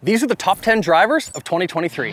These are the top 10 drivers of 2023.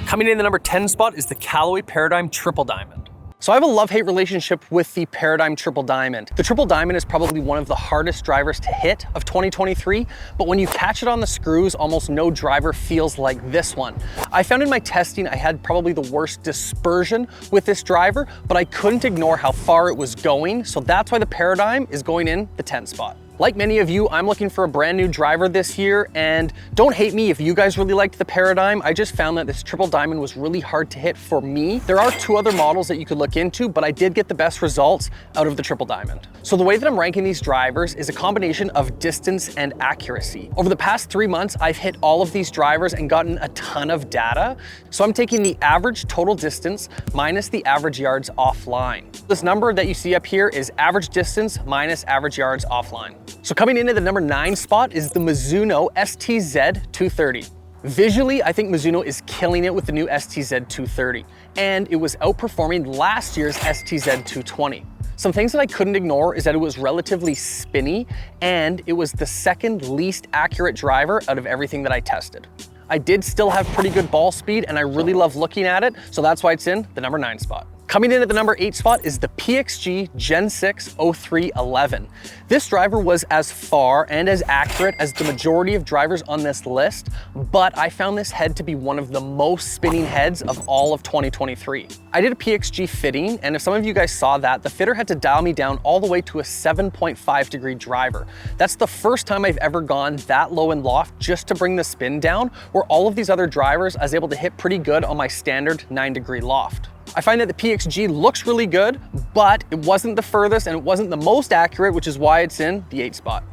Coming in the number 10 spot is the Callaway Paradym Triple Diamond. So I have a love-hate relationship with the Paradym Triple Diamond. The Triple Diamond is probably one of the hardest drivers to hit of 2023, but when you catch it on the screws, almost no driver feels like this one. I found in my testing I had probably the worst dispersion with this driver, but I couldn't ignore how far it was going, so that's why the Paradym is going in the 10 spot. Like many of you, I'm looking for a brand new driver this year, and don't hate me if you guys really liked the Paradym. I just found that this Triple Diamond was really hard to hit for me. There are two other models that you could look into, but I did get the best results out of the Triple Diamond. So the way that I'm ranking these drivers is a combination of distance and accuracy. Over the past 3 months, I've hit all of these drivers and gotten a ton of data. So I'm taking the average total distance minus the average yards offline. This number that you see up here is average distance minus average yards offline. So coming into the number 9 spot is the Mizuno STZ 230. Visually, I think Mizuno is killing it with the new STZ 230, and it was outperforming last year's STZ 220. Some things that I couldn't ignore is that it was relatively spinny, and it was the second least accurate driver out of everything that I tested. I did still have pretty good ball speed, and I really love looking at it, so that's why it's in the number 9 spot. Coming in at the number 8 spot is the PXG Gen 6 0311. This driver was as far and as accurate as the majority of drivers on this list, but I found this head to be one of the most spinning heads of all of 2023. I did a PXG fitting, and if some of you guys saw that, the fitter had to dial me down all the way to a 7.5 degree driver. That's the first time I've ever gone that low in loft just to bring the spin down, where all of these other drivers I was able to hit pretty good on my standard 9 degree loft. I find that the PXG looks really good, but it wasn't the furthest and it wasn't the most accurate, which is why it's in the 8 spot.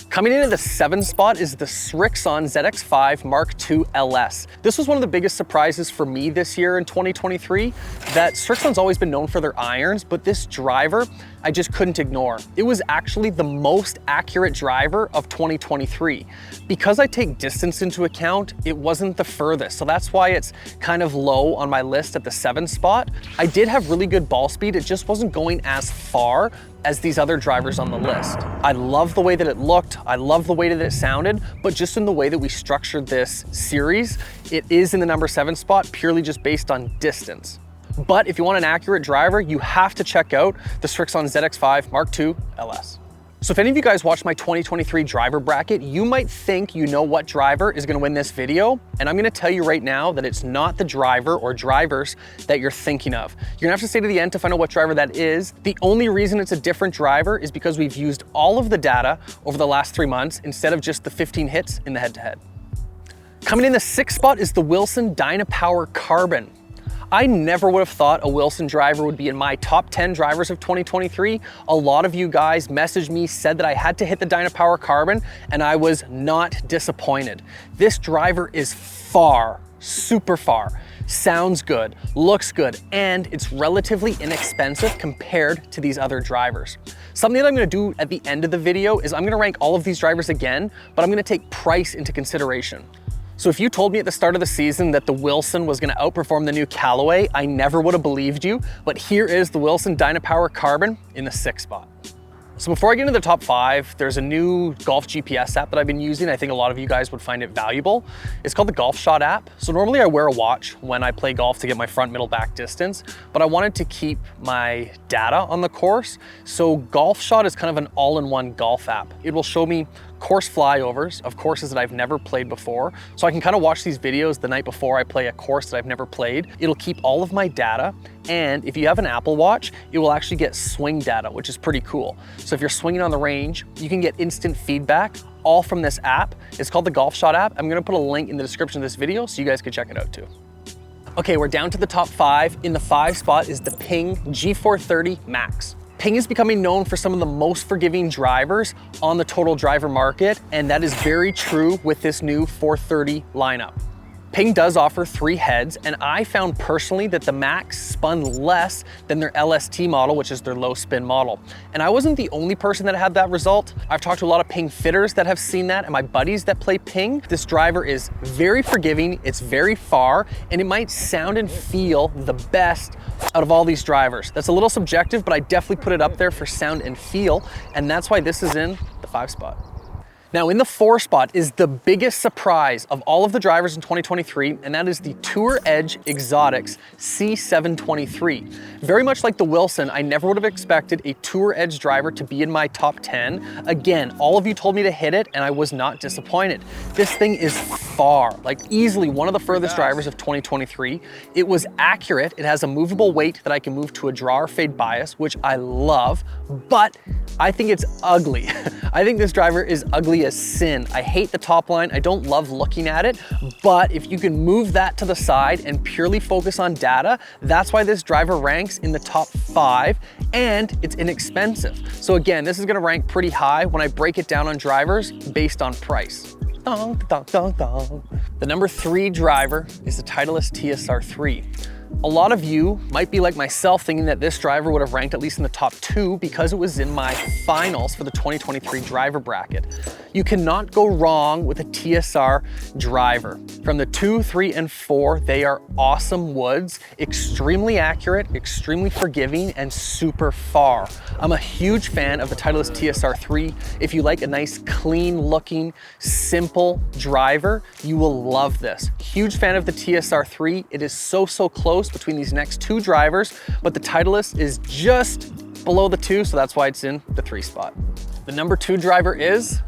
Coming in at the 7 spot is the Srixon ZX5 Mark II LS. This was one of the biggest surprises for me this year in 2023, that Srixon's always been known for their irons, but this driver, I just couldn't ignore. It was actually the most accurate driver of 2023. Because I take distance into account, it wasn't the furthest, so that's why it's kind of low on my list at the 7 spot. I did have really good ball speed, it just wasn't going as far as these other drivers on the list. I love the way that it looked, I love the way that it sounded, but just in the way that we structured this series, it is in the number 7 spot purely just based on distance. But if you want an accurate driver, you have to check out the Srixon ZX5 Mark II LS. So if any of you guys watched my 2023 driver bracket, you might think you know what driver is gonna win this video, and I'm gonna tell you right now that it's not the driver or drivers that you're thinking of. You're gonna have to stay to the end to find out what driver that is. The only reason it's a different driver is because we've used all of the data over the last 3 months instead of just the 15 hits in the head-to-head. Coming in the 6th spot is the Wilson Dynapower Carbon. I never would have thought a Wilson driver would be in my top 10 drivers of 2023. A lot of you guys messaged me, said that I had to hit the Dynapower Carbon, and I was not disappointed. This driver is far, super far, sounds good, looks good, and it's relatively inexpensive compared to these other drivers. Something that I'm gonna do at the end of the video is I'm gonna rank all of these drivers again, but I'm gonna take price into consideration. So if you told me at the start of the season that the Wilson was gonna outperform the new Callaway, I never would have believed you, but here is the Wilson Dynapower Carbon in the 6th spot. So before I get into the top 5, there's a new golf GPS app that I've been using. I think a lot of you guys would find it valuable. It's called the GolfShot App. So normally I wear a watch when I play golf to get my front, middle, back distance, but I wanted to keep my data on the course. So GolfShot is kind of an all-in-one golf app. It will show me course flyovers of courses that I've never played before. So I can kind of watch these videos the night before I play a course that I've never played. It'll keep all of my data. And if you have an Apple Watch, it will actually get swing data, which is pretty cool. So if you're swinging on the range, you can get instant feedback all from this app. It's called the GolfShot app. I'm gonna put a link in the description of this video so you guys can check it out too. Okay, we're down to the top 5. In the 5 spot is the Ping G430 Max. Ping is becoming known for some of the most forgiving drivers on the total driver market, and that is very true with this new 430 lineup. Ping does offer 3 heads, and I found personally that the Max spun less than their LST model, which is their low spin model. And I wasn't the only person that had that result. I've talked to a lot of Ping fitters that have seen that, and my buddies that play Ping. This driver is very forgiving, it's very far, and it might sound and feel the best out of all these drivers. That's a little subjective, but I definitely put it up there for sound and feel, and that's why this is in the 5 spot. Now in the 4 spot is the biggest surprise of all of the drivers in 2023, and that is the Tour Edge Exotics C723. Very much like the Wilson, I never would have expected a Tour Edge driver to be in my top 10. Again, all of you told me to hit it and I was not disappointed. This thing is far, like easily one of the furthest drivers of 2023. It was accurate. It has a movable weight that I can move to a draw or fade bias, which I love, but I think it's ugly. I think this driver is ugly as sin. I hate the top line. I don't love looking at it, but if you can move that to the side and purely focus on data, that's why this driver ranks in the top 5, and it's inexpensive. So again, this is gonna rank pretty high when I break it down on drivers based on price. Dong, dong, dong, dong. The number 3 driver is the Titleist TSR3. A lot of you might be like myself thinking that this driver would have ranked at least in the top 2 because it was in my finals for the 2023 driver bracket. You cannot go wrong with a TSR driver. From the 2, 3, and 4, they are awesome woods, extremely accurate, extremely forgiving, and super far. I'm a huge fan of the Titleist TSR3. If you like a nice, clean looking, simple driver, you will love this. Huge fan of the TSR3. It is so close between these next 2 drivers, but the Titleist is just below the 2, so that's why it's in the 3 spot. The number 2 driver is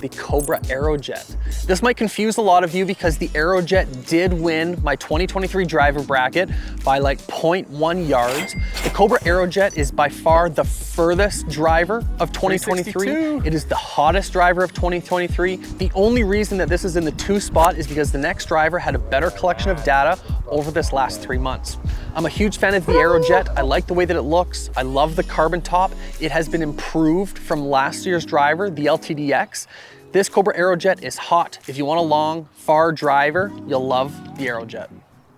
the Cobra Aerojet. This might confuse a lot of you because the Aerojet did win my 2023 driver bracket by like 0.1 yards. The Cobra Aerojet is by far the furthest driver of 2023. It is the hottest driver of 2023. The only reason that this is in the 2 spot is because the next driver had a better collection of data over this last 3 months. I'm a huge fan of the Aerojet. I like the way that it looks. I love the carbon top. It has been improved from last year's driver, the LTDX. This Cobra Aerojet is hot. If you want a long, far driver, you'll love the Aerojet.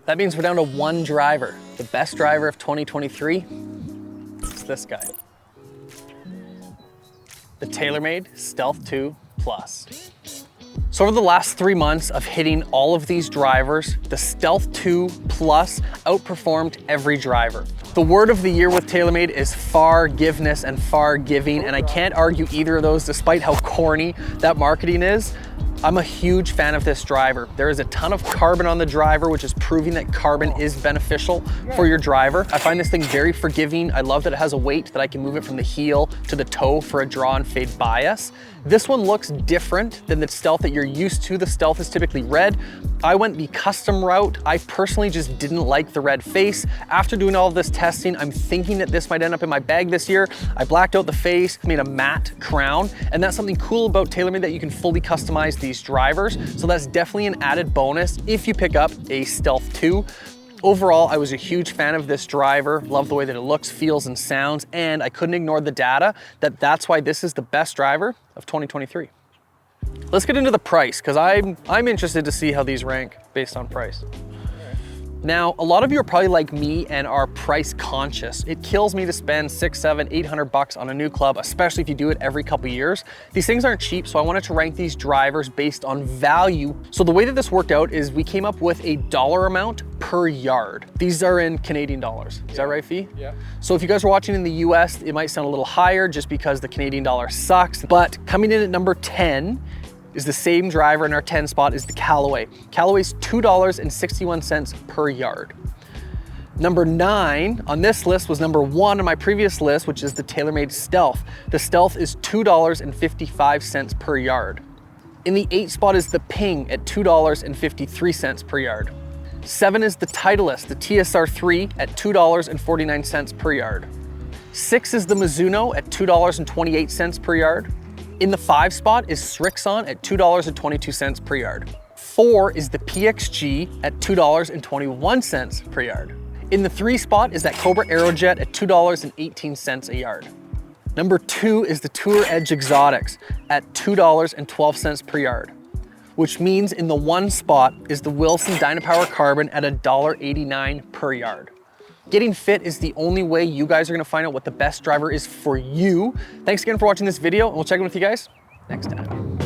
That means we're down to 1 driver. The best driver of 2023, it's this guy. The TaylorMade Stealth 2 Plus. So over the last 3 months of hitting all of these drivers, the Stealth 2 Plus outperformed every driver. The word of the year with TaylorMade is forgiveness and forgiving, and I can't argue either of those despite how corny that marketing is. I'm a huge fan of this driver. There is a ton of carbon on the driver, which is proving that carbon is beneficial for your driver. I find this thing very forgiving. I love that it has a weight that I can move it from the heel to the toe for a draw and fade bias. This one looks different than the Stealth that you're used to. The Stealth is typically red. I went the custom route. I personally just didn't like the red face. After doing all of this testing, I'm thinking that this might end up in my bag this year. I blacked out the face, made a matte crown, and that's something cool about TaylorMade, that you can fully customize these drivers. So that's definitely an added bonus if you pick up a Stealth 2. Overall, I was a huge fan of this driver. Love the way that it looks, feels, and sounds, and I couldn't ignore the data that's why this is the best driver of 2023. Let's get into the price, because I'm interested to see how these rank based on price. Now, a lot of you are probably like me and are price conscious. It kills me to spend 600, 700, 800 bucks on a new club, especially if you do it every couple years. These things aren't cheap, so I wanted to rank these drivers based on value. So the way that this worked out is we came up with a dollar amount per yard. These are in Canadian dollars. Is that right, Fee? Yeah. So if you guys are watching in the US, it might sound a little higher just because the Canadian dollar sucks. But coming in at number 10 is the same driver in our 10 spot is the Callaway. Callaway's $2.61 per yard. Number 9 on this list was number 1 on my previous list, which is the TaylorMade Stealth. The Stealth is $2.55 per yard. In the 8 spot is the Ping at $2.53 per yard. 7 is the Titleist, the TSR3 at $2.49 per yard. 6 is the Mizuno at $2.28 per yard. In the 5 spot is Srixon at $2.22 per yard. 4 is the PXG at $2.21 per yard. In the 3 spot is that Cobra Aerojet at $2.18 a yard. Number 2 is the Tour Edge Exotics at $2.12 per yard, which means in the 1 spot is the Wilson Dynapower Carbon at $1.89 per yard. Getting fit is the only way you guys are gonna find out what the best driver is for you. Thanks again for watching this video, and we'll check in with you guys next time.